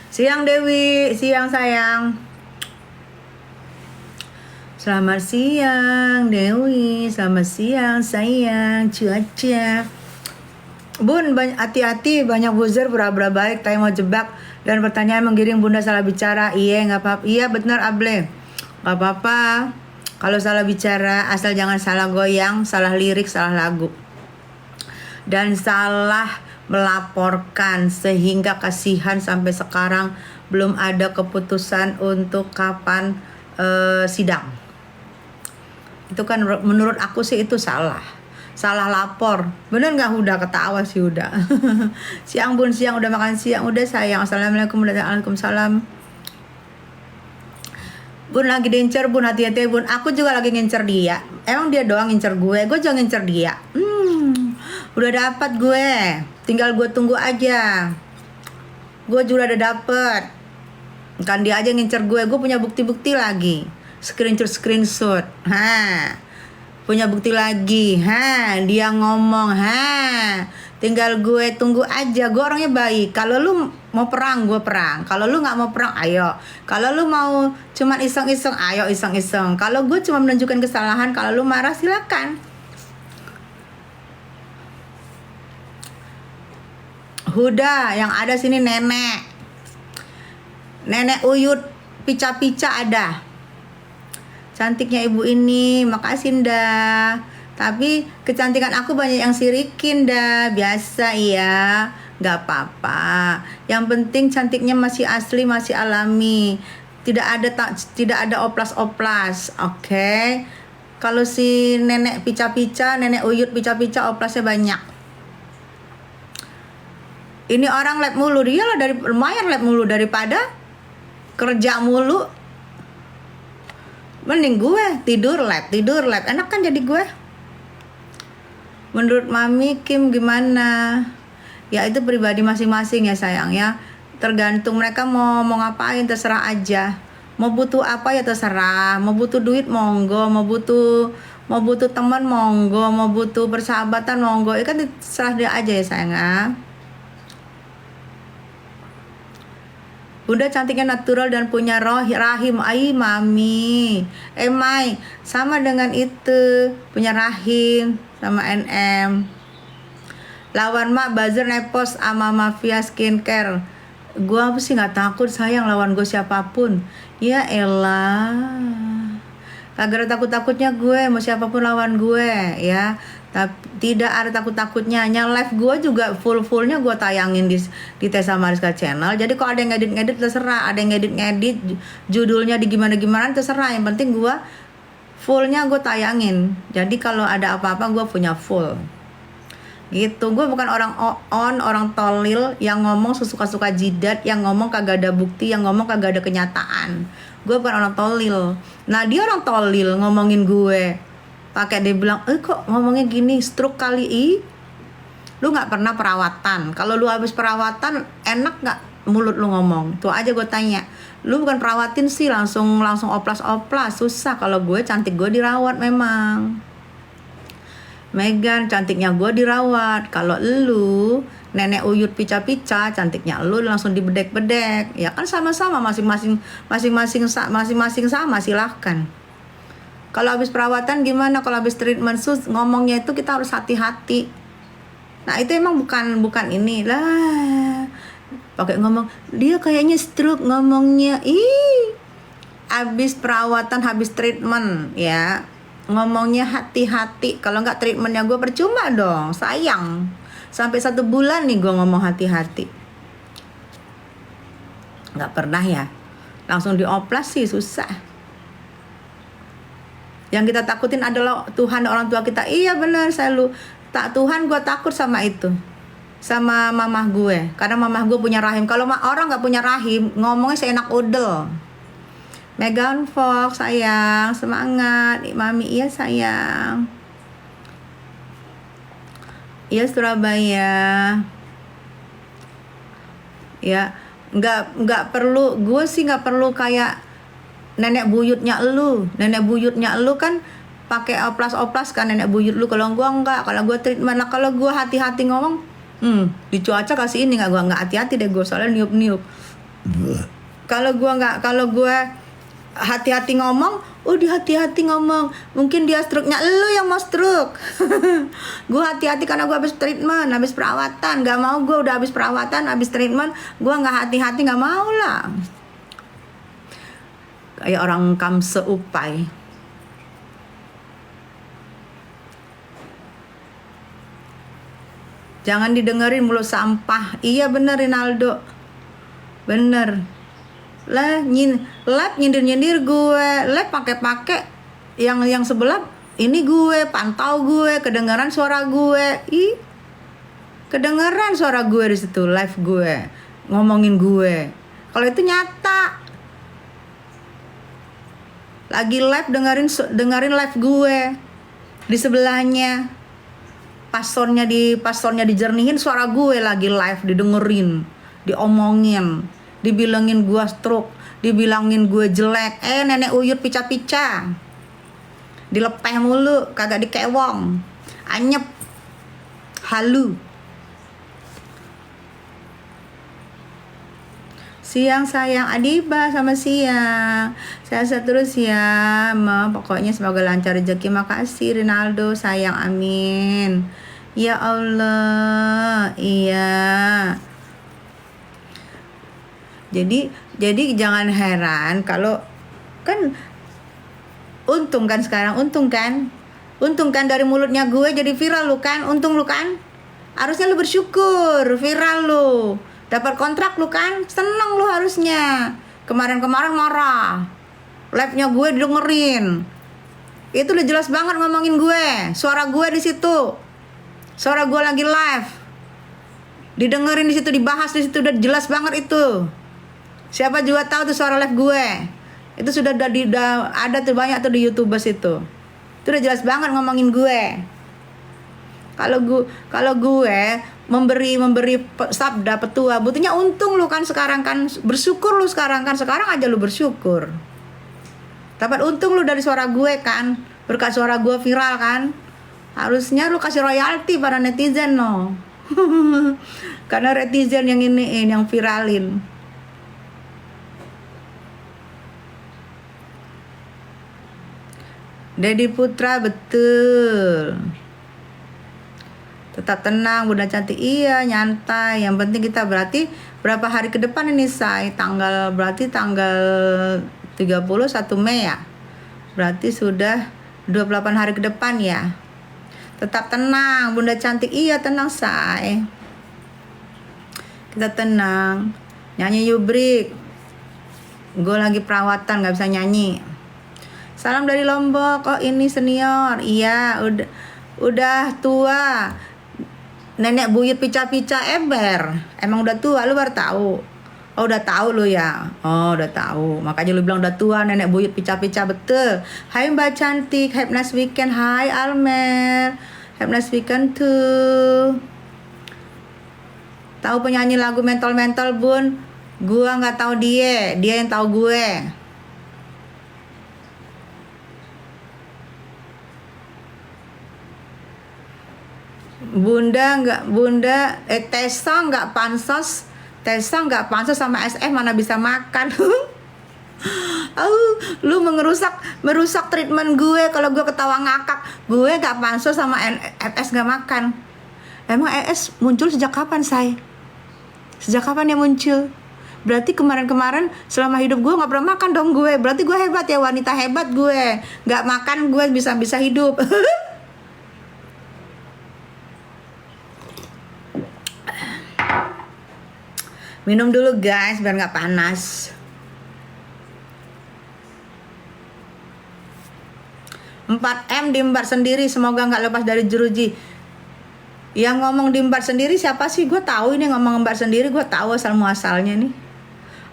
Siang Dewi, siang sayang. Selamat siang Dewi, selamat siang sayang, cuaca. Bun, hati-hati, banyak buzzer pura-pura baik, tapi mau jebak dan pertanyaan menggiring bunda salah bicara. Iya, nggak apa-apa. Iya benar Able, nggak apa-apa. Kalau salah bicara, asal jangan salah goyang, salah lirik, salah lagu, dan salah melaporkan, sehingga kasihan sampai sekarang belum ada keputusan untuk kapan sidang. Itu kan menurut aku sih itu salah lapor. Bener nggak Huda? Ketawa sih Huda. Siang bun, siang udah makan siang? Udah sayang. Assalamualaikum warahmatullahi wabarakatuh. Bun lagi diincer bun, hati-hati bun. Aku juga lagi ngincer dia. Emang dia doang ngincer gue juga ngincer dia. Udah dapat gue, tinggal gue tunggu aja. Gue juga udah dapet. Kan dia aja ngincer gue punya bukti-bukti lagi. Screenshot. Punya bukti lagi. Dia ngomong. Tinggal gue tunggu aja. Gue orangnya baik. Kalau lu mau perang, gue perang. Kalau lu nggak mau perang, ayo. Kalau lu mau cuman iseng-iseng, ayo iseng-iseng. Kalau gue cuma menunjukkan kesalahan, kalau lu marah silakan. Huda, yang ada sini nenek Uyut, pica-pica ada. Cantiknya ibu ini, makasih Nda. Tapi kecantikan aku banyak yang sirikin Nda. Biasa ya, gak apa-apa. Yang penting cantiknya masih asli, masih alami. Tidak ada oplas-oplas, oke? Kalau si nenek pica-pica, nenek Uyut pica-pica, oplasnya banyak. Ini orang lab mulu, dia lah lumayan lab mulu daripada kerja mulu. Mending gue tidur lab, enak kan jadi gue. Menurut Mami Kim gimana? Ya itu pribadi masing-masing ya sayang ya. Tergantung mereka mau ngapain, terserah aja. Mau butuh apa ya terserah. Mau butuh duit monggo, mau butuh teman monggo, mau butuh persahabatan monggo. Itu kan terserah dia aja ya sayang ya. Bunda cantiknya natural dan punya rahim. Ai mami. Mai, sama dengan itu. Punya rahim sama NM. Lawan mak buzzer nepos sama mafia skincare. Gua sih nggak takut sayang lawan gue siapapun. Ya elah. Kagak ada takut-takutnya gue mau siapapun lawan gue ya. Tapi tidak ada takut-takutnya. Hanya live gue juga full-fullnya gue tayangin di Tessa Mariska Channel. Jadi kalau ada yang ngedit-ngedit terserah. Ada yang ngedit-ngedit judulnya di gimana-gimana terserah. Yang penting gue fullnya gue tayangin. Jadi kalau ada apa-apa gue punya full gitu. Gue bukan orang orang tolil yang ngomong sesuka-suka jidat, yang ngomong kagak ada bukti, yang ngomong kagak ada kenyataan. Gue bukan orang tolil. Nah dia orang tolil ngomongin gue, pakai dia bilang kok ngomongnya gini, stroke kali. Lu nggak pernah perawatan. Kalau lu habis perawatan enak nggak mulut lu ngomong? Tuh aja gue tanya. Lu bukan perawatin sih langsung oplas. Susah. Kalau gue cantik gue dirawat memang. Megan cantiknya gue dirawat. Kalau lu nenek Uyut pica-pica cantiknya lu langsung dibedek-bedek. Ya kan sama-sama masing-masing sama, silahkan. Kalau habis perawatan gimana? Kalau habis treatment ngomongnya itu kita harus hati-hati. Nah itu emang bukan ini lah. Pakai ngomong dia kayaknya stroke ngomongnya. Habis perawatan, habis treatment ya. Ngomongnya hati-hati. Kalau nggak treatmentnya gue percuma dong, sayang. Sampai 1 bulan nih gue ngomong hati-hati. Nggak pernah ya. Langsung dioplas sih susah. Yang kita takutin adalah Tuhan, orang tua kita. Iya benar, Tuhan gue takut sama itu. Sama mamah gue. Karena mamah gue punya rahim. Kalau orang nggak punya rahim, ngomongnya seenak udel. Megan Fox sayang, semangat mami. Iya sayang. Iya Surabaya. Ya nggak perlu, gue sih nggak perlu kayak nenek buyutnya lu kan pakai oplas kan nenek buyut lu. Kalau gue enggak, kalau gue treatment, kalau gue hati-hati ngomong di cuaca kasih ini, gue nggak hati-hati deh gue, soalnya niup Kalau gue hati-hati ngomong, hati-hati ngomong, mungkin dia stroke-nya lu yang mau stroke. Gue hati-hati karena gue habis treatment, habis perawatan. Gak mau, gue udah habis perawatan, habis treatment, gue gak hati-hati, gak mau lah. Kayak orang kamseupai. Jangan didengerin mulut sampah. Iya bener Rinaldo, bener. Lah nyindir gue, pakai yang sebelah ini gue, pantau gue, kedengaran suara gue. Kedengaran suara gue di situ, live gue ngomongin gue. Kalau itu nyata. Lagi live dengerin live gue di sebelahnya. Pastornya dijernihin, suara gue lagi live didengerin, diomongin, dibilangin gue stroke, dibilangin gue jelek, nenek uyut pica-pica, dilepeh mulu, kagak dikewong, anyep, halu. Siang sayang Adiba, sama siang. Sehat terus ya, pokoknya semoga lancar rezeki. Makasih Rinaldo, sayang, amin. Ya Allah, iya. Jadi jangan heran kalau kan untung kan dari mulutnya gue jadi viral lu kan, untung lu kan. Harusnya lu bersyukur, viral lu. Dapat kontrak lu kan, seneng lu harusnya. Kemarin-kemarin marah, live-nya gue didengerin. Itu udah jelas banget ngomongin gue, suara gue di situ, suara gue lagi live, didengerin di situ, dibahas di situ, udah jelas banget itu. Siapa juga tahu tuh suara live gue. Itu sudah ada tuh banyak tuh di YouTubers itu. Itu udah jelas banget ngomongin gue. Kalau gue memberi sabda petua, butuhnya untung lu kan sekarang kan, bersyukur lu sekarang kan, sekarang aja lu bersyukur. Dapat untung lu dari suara gue kan, berkat suara gue viral kan. Harusnya lu kasih royalti para netizen no. Karena netizen yang yang viralin. Dedi Putra, betul. Tetap tenang Bunda cantik, iya nyantai. Yang penting kita berarti berapa hari ke depan ini say? Berarti tanggal 31 Mei ya. Berarti sudah 28 hari ke depan ya. Tetap tenang Bunda cantik, iya tenang say. Kita tenang. Nyanyi Yubrik. Gue lagi perawatan gak bisa nyanyi. Salam dari Lombok. Oh ini senior. Iya udah tua. Nenek buyut pica-pica ember. Emang udah tua, lu baru tahu. Oh udah tahu lu ya. Oh udah tahu. Makanya lu bilang udah tua, nenek buyut pica-pica, betul. Hai Mbak cantik, have nice weekend. Hai Almer, have nice weekend tuh. Tahu penyanyi lagu mentol-mentol Bun? Gua nggak tahu dia yang tahu gue. Tessa nggak pansos sama SF, mana bisa makan. Lu merusak treatment gue. Kalau gue ketawa ngakak, gue nggak pansos sama FS nggak makan. Emang ES muncul sejak kapan say? Sejak kapan dia muncul? Berarti kemarin selama hidup gue nggak pernah makan dong gue. Berarti gue hebat ya, wanita hebat gue. Nggak makan gue bisa hidup. Minum dulu guys biar nggak panas. 4M diembat sendiri, semoga nggak lepas dari jeruji. Yang ngomong diembat sendiri siapa sih? Gue tahu ini ngomong embat sendiri, gue tahu asal muasalnya nih.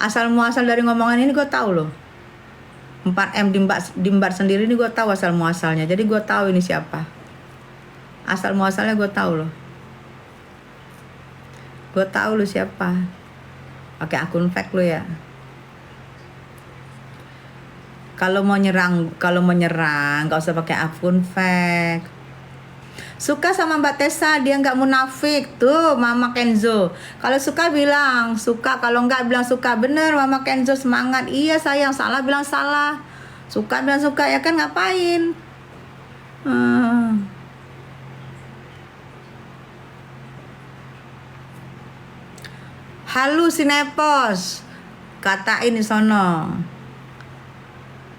Asal muasal dari ngomongan ini gue tahu loh. 4M diembat sendiri ini gue tahu asal muasalnya. Jadi gue tahu ini siapa. Asal muasalnya gue tahu loh. Gue tahu lu siapa. Pakai akun fake lu ya. Kalau mau nyerang, nggak usah pakai akun fake. Suka sama Mbak Tessa, dia nggak munafik. Tuh Mama Kenzo. Kalau suka bilang suka, kalau nggak bilang suka. Bener Mama Kenzo, semangat. Iya sayang, salah bilang salah. Suka bilang suka, ya kan, ngapain? Halusinepos, katain di sono.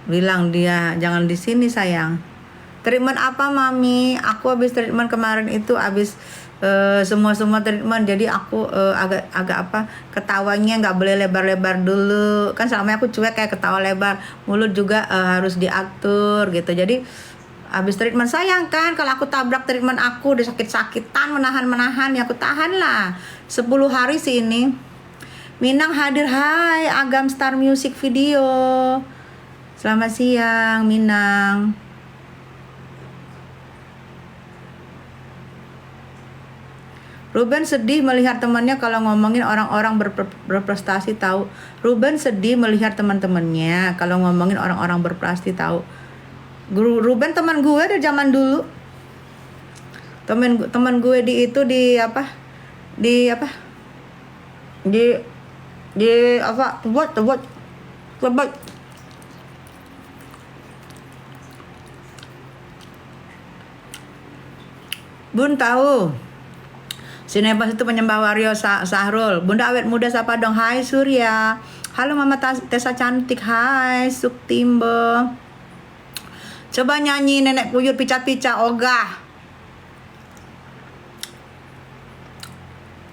Bilang dia, jangan di sini sayang. Treatment apa Mami? Aku habis treatment kemarin itu, habis semua treatment, jadi aku agak apa, ketawanya nggak boleh lebar-lebar dulu, kan selama aku cuek kayak ketawa lebar, mulut juga harus diatur gitu. Jadi habis treatment, sayang kan kalau aku tabrak treatment, aku udah sakit-sakitan, menahan ya aku tahan lah 10 hari sih ini. Minang hadir, hai Agam Star Music Video, selamat siang Minang. Ruben sedih melihat temannya kalau ngomongin orang-orang berprestasi tahu. Ruben sedih melihat teman-temannya kalau ngomongin orang-orang berprestasi tahu. Ruben teman gue dari zaman dulu. Teman gue di apa? Buat Bun tahu. Sinebas itu penyembah Wario Sahrul. Bunda awet muda siapa dong? Hai Surya. Halo Mama Tessa cantik. Hai Suktimbo. Coba nyanyi Nenek Puyut pica-pica ogah.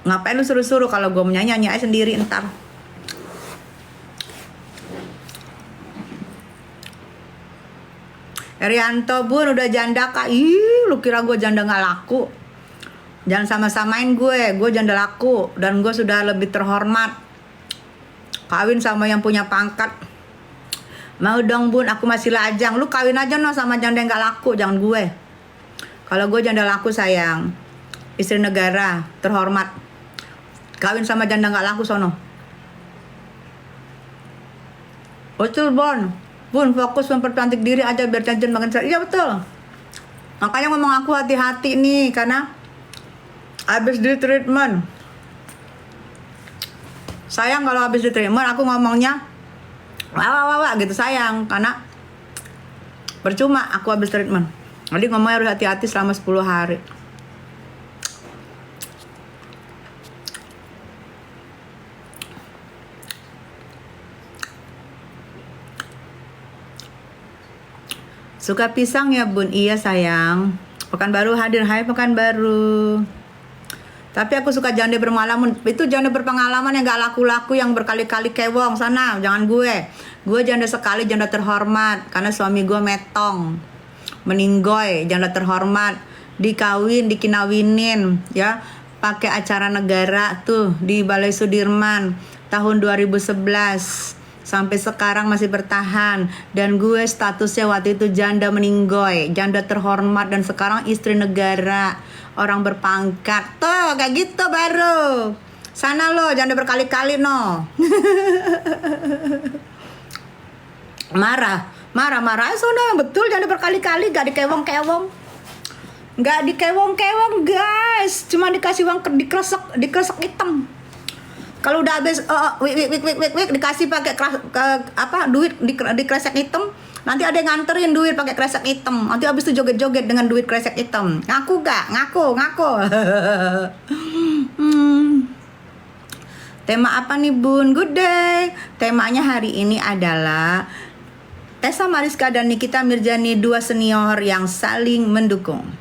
Ngapain lu suruh-suruh? Kalau gue mau nyanyi aja sendiri ntar. Erianto, Bun udah janda kak. Ih, lu kira gue janda gak laku? Jangan sama-samain gue janda laku dan gue sudah lebih terhormat. Kawin sama yang punya pangkat. Mau dong Bun, aku masih lajang. Lu kawin aja no sama janda yang gak laku, jangan gue. Kalau gue janda laku sayang, istri negara, terhormat. Kawin sama janda gak laku sono. Betul Bun, fokus mempercantik diri aja biar cantik makin cantik. Iya betul. Makanya ngomong aku hati-hati nih, karena habis di treatment. Sayang kalau habis di treatment aku ngomongnya wah gitu sayang, karena percuma aku habis treatment. Jadi ngomongnya harus hati-hati selama 10 hari. Suka pisang ya Bun? Iya sayang. Pekanbaru hadir, hai Pekanbaru. Tapi aku suka janda berpengalaman. Itu janda berpengalaman yang gak laku-laku, yang berkali-kali kewong sana. Jangan gue. Gue janda sekali, janda terhormat. Karena suami gue metong, meninggoy, janda terhormat. Dikinawinin ya. Pakai acara negara tuh di Balai Sudirman tahun 2011. Sampai sekarang masih bertahan. Dan gue statusnya waktu itu janda meninggoy, janda terhormat, dan sekarang istri negara, orang berpangkat. Tuh kayak gitu baru. Sana lo janda berkali-kali no. Marah sono, betul janda berkali-kali, gak dikewong-kewong. Gak dikewong-kewong guys, cuma dikasih uang dikresek hitam. Kalau udah habis wik dikasih pakai duit di kresek hitam, nanti ada yang nganterin duit pakai kresek hitam. Nanti habis itu joget-joget dengan duit kresek hitam. Ngaku gak? Ngaku. Tema apa nih Bun? Good day. Temanya hari ini adalah Tessa Mariska dan Nikita Mirjani, dua senior yang saling mendukung.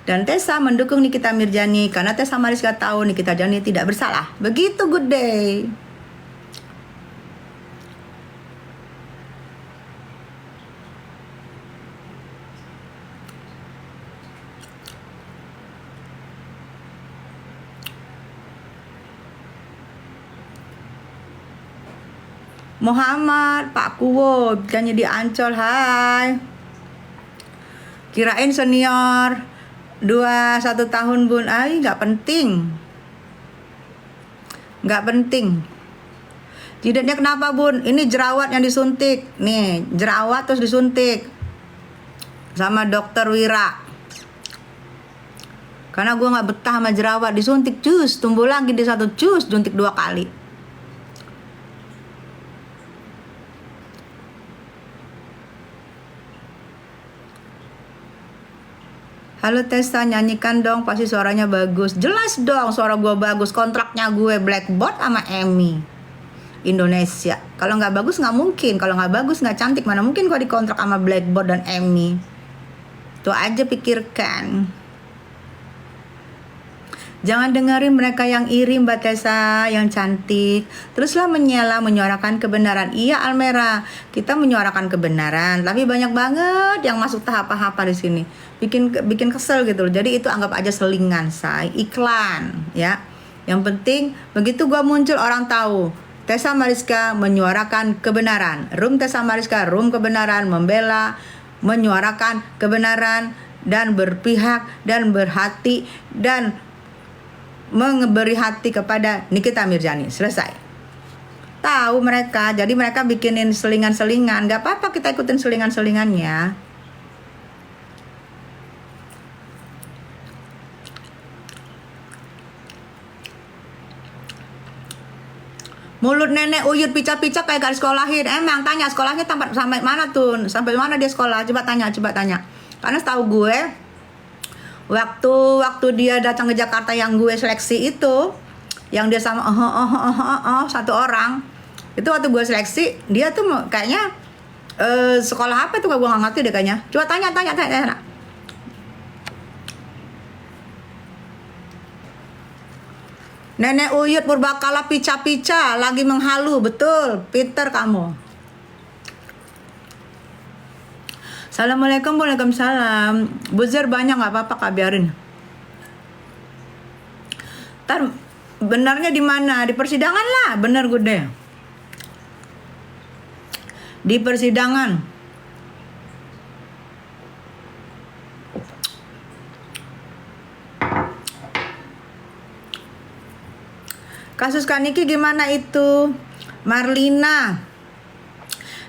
Dan Tessa mendukung Nikita Mirjani karena Tessa Mariska tahu Nikita Mirjani tidak bersalah. Begitu good day. Muhammad, Pak Kuwo, nyanyi di Ancol, hai. Kirain senior 21 tahun Bun, nggak penting. Jidatnya kenapa Bun? Ini jerawat yang disuntik. Nih, jerawat terus disuntik sama dokter Wira. Karena gue nggak betah sama jerawat. Disuntik cus, tumbuh lagi di satu cus, suntik 2 kali. Halo Tessa, nyanyikan dong, pasti suaranya bagus. Jelas dong suara gue bagus. Kontraknya gue Blackboard sama Emmy Indonesia. Kalau nggak bagus nggak mungkin. Kalau nggak bagus nggak cantik, mana mungkin gue dikontrak sama Blackboard dan Emmy. Tuh aja pikirkan. Jangan dengerin mereka yang iri Mbak Tessa, yang cantik. Teruslah menyuarakan kebenaran. Iya Almera, kita menyuarakan kebenaran, tapi banyak banget yang masuk tahap apa di sini. Bikin kesel gitu loh. Jadi itu anggap aja selingan, say, iklan, ya. Yang penting begitu gua muncul orang tahu. Tessa Mariska menyuarakan kebenaran. Room Tessa Mariska, room kebenaran, membela, menyuarakan kebenaran dan berpihak dan berhati dan memberi hati kepada Nikita Mirzani. Selesai. Tahu mereka, jadi mereka bikinin selingan-selingan. Gak apa-apa kita ikutin selingan-selingannya. Mulut nenek uyut pica-pica kayak gak disekolahin. Emang tanya sekolahnya sampai mana tuh? Sampai mana dia sekolah? Coba tanya. Karena setahu gue, waktu dia datang ke Jakarta yang gue seleksi itu, yang dia sama satu orang, itu waktu gue seleksi dia tuh kayaknya sekolah apa tuh, gue nggak ngerti deh kayaknya. Coba tanya. Nenek uyut purbakala pica-pica lagi menghalu, betul, Peter kamu. Assalamualaikum, waalaikumsalam. Buzzer banyak, nggak apa-apa kak, biarin. Ntar benarnya di mana? Di persidangan lah, bener gue deh. Di persidangan. Kasus Kak Niki gimana itu? Marlina.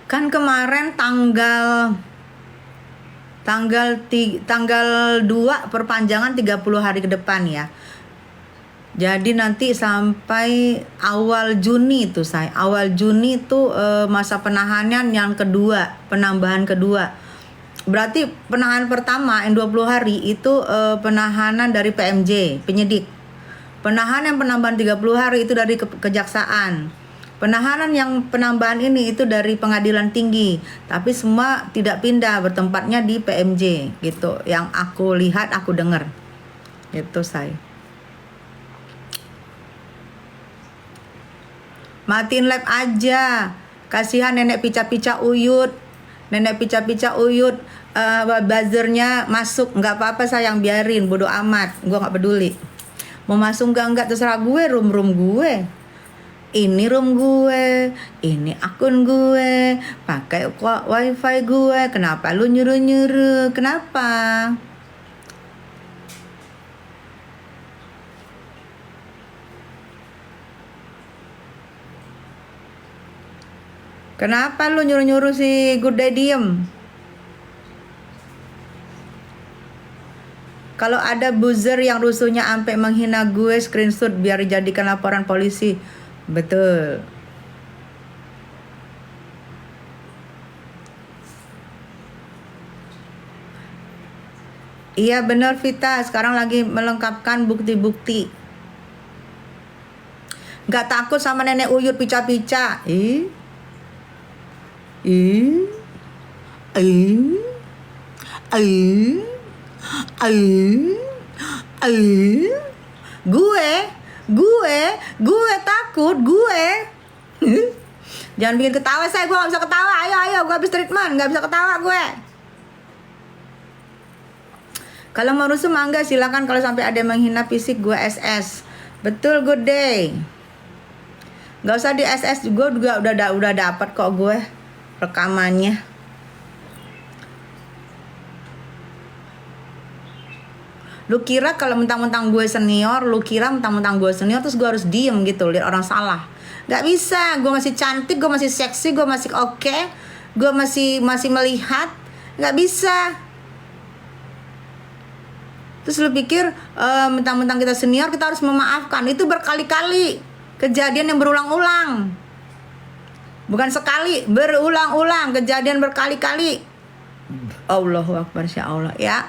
Kan kemarin tanggal 2 perpanjangan 30 hari ke depan ya. Jadi nanti sampai awal Juni itu awal Juni itu masa penahanan yang kedua, penambahan kedua. Berarti penahanan pertama yang 20 hari itu penahanan dari PMJ, penyidik. Penahanan yang penambahan 30 hari itu dari kejaksaan. Penahanan yang penambahan ini itu dari pengadilan tinggi, tapi semua tidak pindah, bertempatnya di PMJ gitu. Yang aku lihat, aku dengar. Itu saya. Matiin live aja. Kasihan nenek pica-pica uyut. Buzzernya masuk, nggak apa-apa sayang, biarin, bodo amat. Gue nggak peduli. Mau masuk nggak terserah gue, room gue. Ini room gue, ini akun gue, pakai wifi gue. Kenapa lu nyuruh-nyuruh? Kenapa? Kenapa lu nyuruh-nyuruh si Good Day diem? Kalau ada buzzer yang rusuhnya sampai menghina gue, screenshot biar dijadikan laporan polisi. Betul. Iya benar Vita, sekarang lagi melengkapkan bukti-bukti. Gak takut sama nenek uyut pica-pica. Gue takut, gue. Jangan bikin ketawa saya, gue gak bisa ketawa. Ayo, gue habis treatment, gak bisa ketawa gue. Kalau mau rusuh mangga silakan, kalau sampai ada yang menghina fisik gue SS. Betul, Good Day. Gak usah di SS, gue juga udah dapat kok gue rekamannya. Lu kira kalau mentang-mentang gue senior, terus gue harus diem gitu, lihat orang salah. Gak bisa, gue masih cantik, gue masih seksi, gue masih oke, gue masih melihat. Gak bisa. Terus lu pikir mentang-mentang kita senior kita harus memaafkan. Itu berkali-kali kejadian yang berulang-ulang. Bukan sekali, berulang-ulang, kejadian berkali-kali. Allahu Akbar, Insya Allah ya.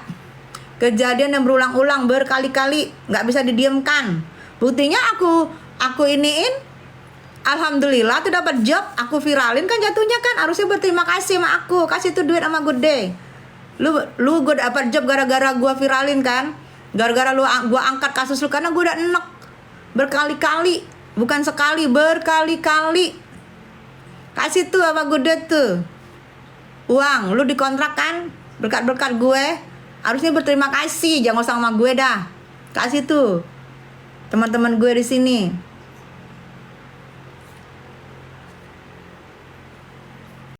Kejadian yang berulang-ulang berkali-kali, nggak bisa didiamkan. Buktinya aku iniin, alhamdulillah tuh dapat job, aku viralin kan jatuhnya kan harusnya berterima kasih sama aku, kasih tuh duit sama gede. Lu gue dapat job gara-gara gue viralin kan, gara-gara gue angkat kasus lu karena gue udah enek berkali-kali, bukan sekali, berkali-kali. Kasih tuh apa gede tuh uang, lu dikontrak kan berkat-berkat gue, harusnya berterima kasih, jangan sama gue dah. Kasih tuh teman-teman gue di sini.